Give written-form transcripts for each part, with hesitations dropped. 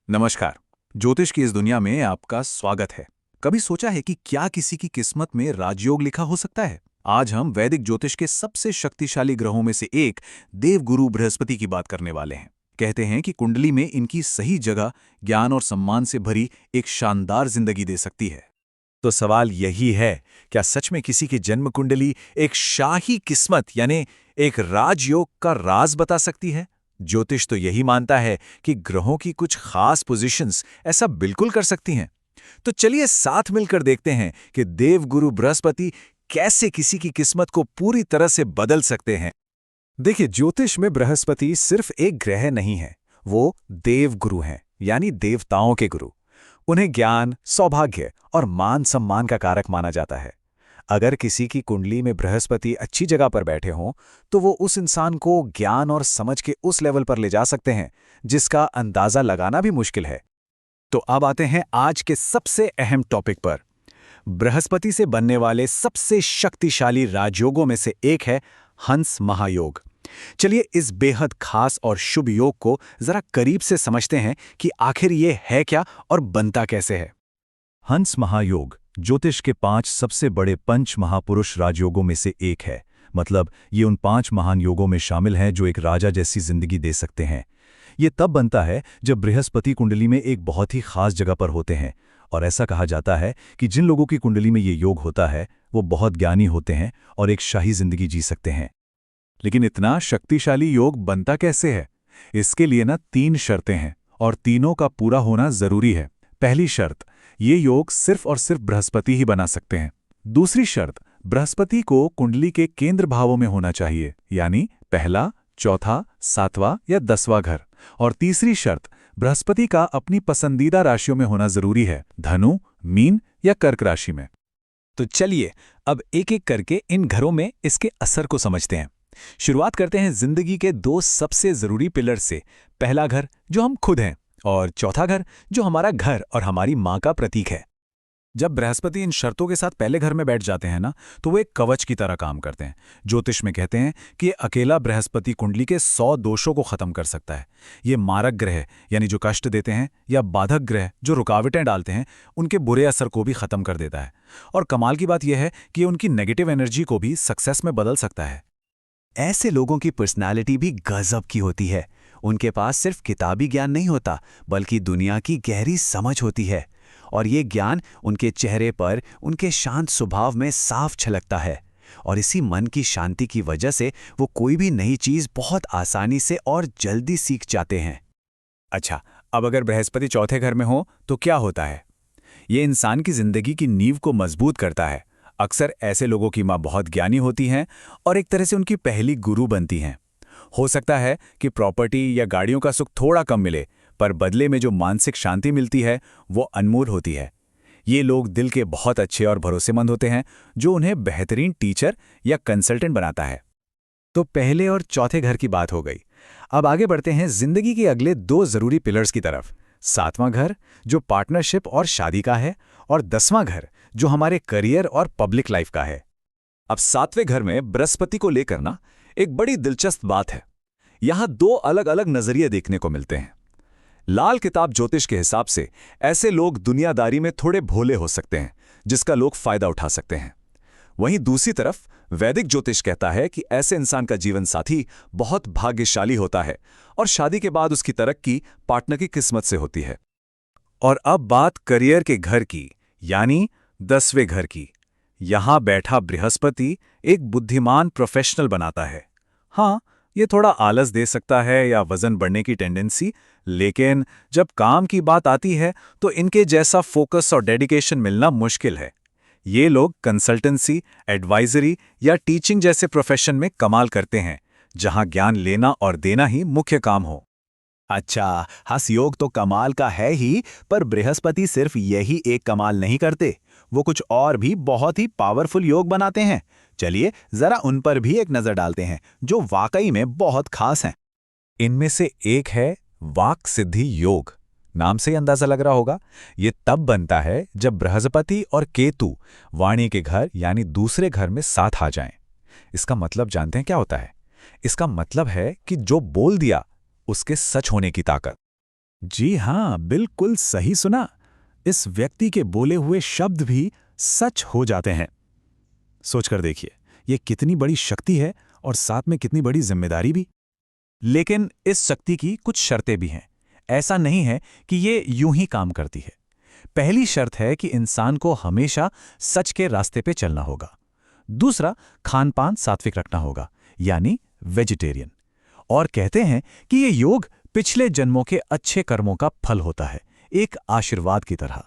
नमस्कार। ज्योतिष की इस दुनिया में आपका स्वागत है। कभी सोचा है कि क्या किसी की किस्मत में राजयोग लिखा हो सकता है? आज हम वैदिक ज्योतिष के सबसे शक्तिशाली ग्रहों में से एक देवगुरु बृहस्पति की बात करने वाले हैं। कहते हैं कि कुंडली में इनकी सही जगह ज्ञान और सम्मान से भरी एक शानदार जिंदगी दे सकती है। तो सवाल यही है, क्या सच में किसी की जन्म कुंडली एक शाही किस्मत यानी एक राजयोग का राज बता सकती है? ज्योतिष तो यही मानता है कि ग्रहों की कुछ खास पोजीशंस ऐसा बिल्कुल कर सकती हैं। तो चलिए साथ मिलकर देखते हैं कि देवगुरु बृहस्पति कैसे किसी की किस्मत को पूरी तरह से बदल सकते हैं। देखिए, ज्योतिष में बृहस्पति सिर्फ एक ग्रह नहीं है, वो देवगुरु हैं, यानी देवताओं के गुरु। उन्हें ज्ञान, सौभाग्य और मान सम्मान का कारक माना जाता है। अगर किसी की कुंडली में बृहस्पति अच्छी जगह पर बैठे हों, तो वो उस इंसान को ज्ञान और समझ के उस लेवल पर ले जा सकते हैं जिसका अंदाजा लगाना भी मुश्किल है। तो अब आते हैं आज के सबसे अहम टॉपिक पर। बृहस्पति से बनने वाले सबसे शक्तिशाली राजयोगों में से एक है हंस महायोग। चलिए इस बेहद खास और शुभ योग को जरा करीब से समझते हैं कि आखिर ये है क्या और बनता कैसे है। हंस महायोग ज्योतिष के 5 सबसे बड़े पंच महापुरुष राजयोगों में से एक है। मतलब ये उन 5 महान योगों में शामिल हैं जो एक राजा जैसी जिंदगी दे सकते हैं। ये तब बनता है जब बृहस्पति कुंडली में एक बहुत ही खास जगह पर होते हैं, और ऐसा कहा जाता है कि जिन लोगों की कुंडली में ये योग होता है वो बहुत ज्ञानी होते हैं और एक शाही जिंदगी जी सकते हैं। लेकिन इतना शक्तिशाली योग बनता कैसे है? इसके लिए 3 शर्तें हैं और तीनों का पूरा होना जरूरी है। पहली शर्त, ये योग सिर्फ और सिर्फ बृहस्पति ही बना सकते हैं। दूसरी शर्त, बृहस्पति को कुंडली के केंद्र भावों में होना चाहिए, यानी पहला, चौथा, 7वां या 10वां घर। और तीसरी शर्त, बृहस्पति का अपनी पसंदीदा राशियों में होना जरूरी है, धनु, मीन या कर्क राशि में। तो चलिए अब एक एक करके इन घरों में इसके असर को समझते हैं। शुरुआत करते हैं जिंदगी के 2 सबसे जरूरी पिलर से। पहला घर जो हम खुद हैं, और चौथा घर जो हमारा घर और हमारी मां का प्रतीक है। जब बृहस्पति इन शर्तों के साथ पहले घर में बैठ जाते हैं ना, तो वो एक कवच की तरह काम करते हैं। ज्योतिष में कहते हैं कि ये अकेला बृहस्पति कुंडली के 100 दोषों को खत्म कर सकता है। ये मारक ग्रह यानी जो कष्ट देते हैं, या बाधक ग्रह जो रुकावटें डालते हैं, उनके बुरे असर को भी खत्म कर देता है। और कमाल की बात यह है कि ये उनकी नेगेटिव एनर्जी को भी सक्सेस में बदल सकता है। ऐसे लोगों की पर्सनालिटी भी गजब की होती है। उनके पास सिर्फ किताबी ज्ञान नहीं होता, बल्कि दुनिया की गहरी समझ होती है, और ये ज्ञान उनके चेहरे पर, उनके शांत स्वभाव में साफ झलकता है। और इसी मन की शांति की वजह से वो कोई भी नई चीज बहुत आसानी से और जल्दी सीख जाते हैं। अच्छा, अब अगर बृहस्पति चौथे घर में हो तो क्या होता है? ये इंसान की जिंदगी की नींव को मजबूत करता है। अक्सर ऐसे लोगों की माँ बहुत ज्ञानी होती हैं और एक तरह से उनकी पहली गुरु बनती हैं। हो सकता है कि प्रॉपर्टी या गाड़ियों का सुख थोड़ा कम मिले, पर बदले में जो मानसिक शांति मिलती है वो अनमोल होती है। ये लोग दिल के बहुत अच्छे और भरोसेमंद होते हैं, जो उन्हें बेहतरीन टीचर या कंसल्टेंट बनाता है। तो पहले और चौथे घर की बात हो गई। अब आगे बढ़ते हैं जिंदगी के अगले 2 जरूरी पिलर्स की तरफ। 7वां घर जो पार्टनरशिप और शादी का है, और 10वां घर जो हमारे करियर और पब्लिक लाइफ का है। अब 7वें घर में बृहस्पति को लेकर एक बड़ी दिलचस्प बात है। यहां 2 अलग अलग नजरिए देखने को मिलते हैं। लाल किताब ज्योतिष के हिसाब से ऐसे लोग दुनियादारी में थोड़े भोले हो सकते हैं, जिसका लोग फायदा उठा सकते हैं। वहीं दूसरी तरफ वैदिक ज्योतिष कहता है कि ऐसे इंसान का जीवन साथी बहुत भाग्यशाली होता है, और शादी के बाद उसकी तरक्की पार्टनर की किस्मत से होती है। और अब बात करियर के घर की, यानी 10वें घर की। यहां बैठा बृहस्पति एक बुद्धिमान प्रोफेशनल बनाता है। हाँ, ये थोड़ा आलस दे सकता है या वजन बढ़ने की टेंडेंसी, लेकिन जब काम की बात आती है तो इनके जैसा फोकस और डेडिकेशन मिलना मुश्किल है। ये लोग कंसल्टेंसी, एडवाइजरी या टीचिंग जैसे प्रोफेशन में कमाल करते हैं, जहां ज्ञान लेना और देना ही मुख्य काम हो। अच्छा, हंस योग तो कमाल का है ही, पर बृहस्पति सिर्फ यही एक कमाल नहीं करते, वो कुछ और भी बहुत ही पावरफुल योग बनाते हैं। चलिए जरा उन पर भी एक नजर डालते हैं, जो वाकई में बहुत खास हैं। इनमें से एक है वाक सिद्धि योग। नाम से ही अंदाजा लग रहा होगा। ये तब बनता है जब बृहस्पति और केतु वाणी के घर यानी दूसरे घर में साथ आ जाएं। इसका मतलब जानते हैं क्या होता है? इसका मतलब है कि जो बोल दिया उसके सच होने की ताकत। जी हाँ, बिल्कुल सही सुना। इस व्यक्ति के बोले हुए शब्द भी सच हो जाते हैं। सोचकर देखिए, ये कितनी बड़ी शक्ति है और साथ में कितनी बड़ी जिम्मेदारी भी। लेकिन इस शक्ति की कुछ शर्तें भी हैं। ऐसा नहीं है कि ये यूं ही काम करती है। पहली शर्त है कि इंसान को हमेशा सच के रास्ते पे चलना होगा। दूसरा, खान पान सात्विक रखना होगा, यानी वेजिटेरियन। और कहते हैं कि ये योग पिछले जन्मों के अच्छे कर्मों का फल होता है, एक आशीर्वाद की तरह।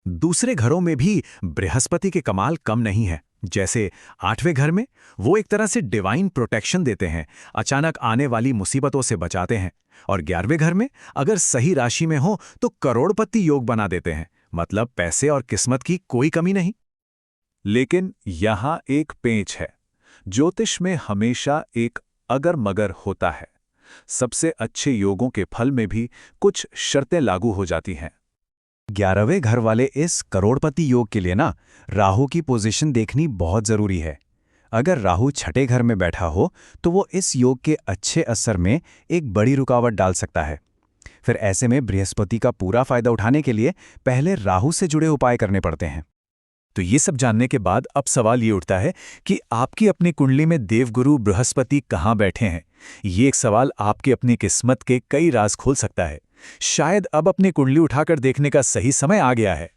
दूसरे घरों में भी बृहस्पति के कमाल कम नहीं है। जैसे 8वें घर में वो एक तरह से डिवाइन प्रोटेक्शन देते हैं, अचानक आने वाली मुसीबतों से बचाते हैं। और 11वें घर में अगर सही राशि में हो तो करोड़पति योग बना देते हैं, मतलब पैसे और किस्मत की कोई कमी नहीं। लेकिन यहां एक पेंच है। ज्योतिष में हमेशा एक अगर मगर होता है। सबसे अच्छे योगों के फल में भी कुछ शर्तें लागू हो जाती हैं। 11वें घर वाले इस करोड़पति योग के लिए ना राहु की पोजीशन देखनी बहुत जरूरी है। अगर राहु छठे घर में बैठा हो तो वो इस योग के अच्छे असर में एक बड़ी रुकावट डाल सकता है। फिर ऐसे में बृहस्पति का पूरा फायदा उठाने के लिए पहले राहु से जुड़े उपाय करने पड़ते हैं। तो ये सब जानने के बाद अब सवाल ये उठता है कि आपकी अपनी कुंडली में देवगुरु बृहस्पति कहाँ बैठे हैं। ये एक सवाल आपकी अपनी किस्मत के कई राज खोल सकता है। शायद अब अपनी कुंडली उठाकर देखने का सही समय आ गया है।